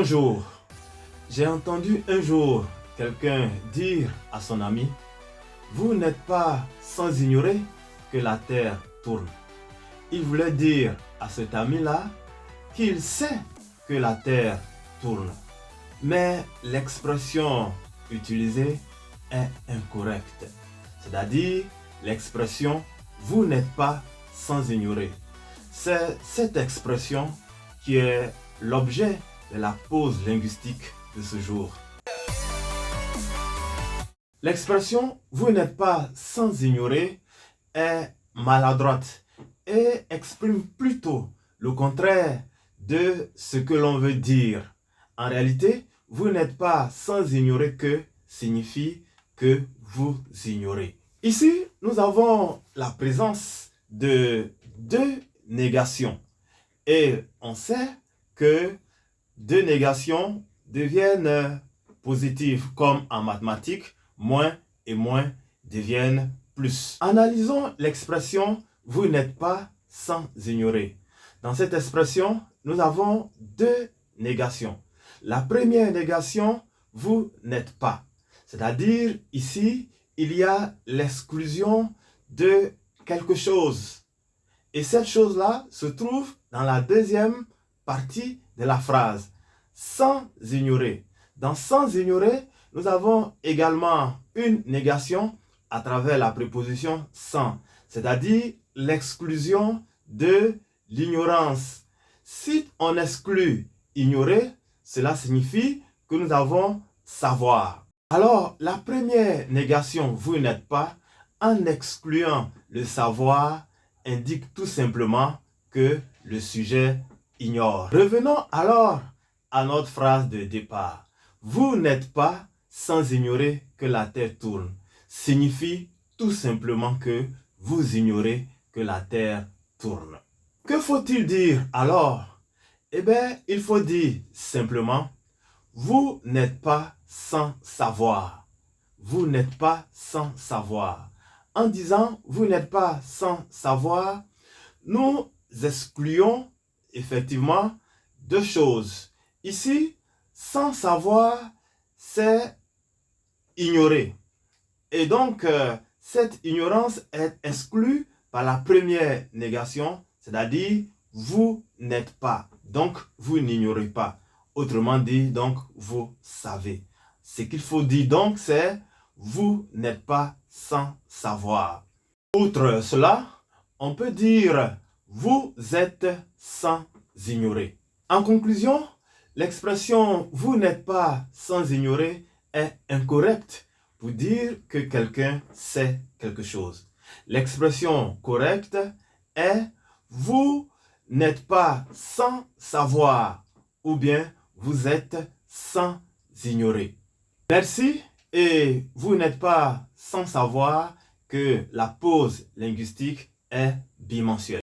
Bonjour, j'ai entendu un jour quelqu'un dire à son ami, vous n'êtes pas sans ignorer que la terre tourne. Il voulait dire à cet ami-là qu'il sait que la terre tourne. Mais l'expression utilisée est incorrecte. C'est-à-dire l'expression vous n'êtes pas sans ignorer. C'est cette expression qui est l'objet de la pause linguistique de ce jour. L'expression vous n'êtes pas sans ignorer est maladroite et exprime plutôt le contraire de ce que l'on veut dire. En réalité, vous n'êtes pas sans ignorer que signifie que vous ignorez. Ici, nous avons la présence de deux négations. Et on sait que deux négations deviennent positives, comme en mathématiques, moins et moins deviennent plus. Analysons l'expression « vous n'êtes pas sans ignorer ». Dans cette expression, nous avons deux négations. La première négation, vous n'êtes pas. C'est-à-dire, ici, il y a l'exclusion de quelque chose. Et cette chose-là se trouve dans la deuxième partie de la phrase. Sans ignorer. Dans sans ignorer, nous avons également une négation à travers la préposition sans. C'est-à-dire l'exclusion de l'ignorance. Si on exclut ignorer, cela signifie que nous avons savoir. Alors, la première négation, vous n'êtes pas, en excluant le savoir, indique tout simplement que le sujet ignore. Revenons alors à notre phrase de départ. Vous n'êtes pas sans ignorer que la terre tourne. Signifie tout simplement que vous ignorez que la terre tourne. Que faut-il dire alors? Eh bien, il faut dire simplement, vous n'êtes pas sans savoir. Vous n'êtes pas sans savoir. En disant, vous n'êtes pas sans savoir, nous excluons effectivement deux choses. Ici, sans savoir, c'est ignorer. Et donc, cette ignorance est exclue par la première négation, c'est-à-dire vous n'êtes pas. Donc, vous n'ignorez pas. Autrement dit, donc, vous savez. Ce qu'il faut dire donc, c'est vous n'êtes pas sans savoir. Outre cela, on peut dire vous êtes sans ignorer. En conclusion, l'expression vous n'êtes pas sans ignorer est incorrecte pour dire que quelqu'un sait quelque chose. L'expression correcte est vous n'êtes pas sans savoir ou bien vous êtes sans ignorer. Merci et vous n'êtes pas sans savoir que la pause linguistique est bimensuelle.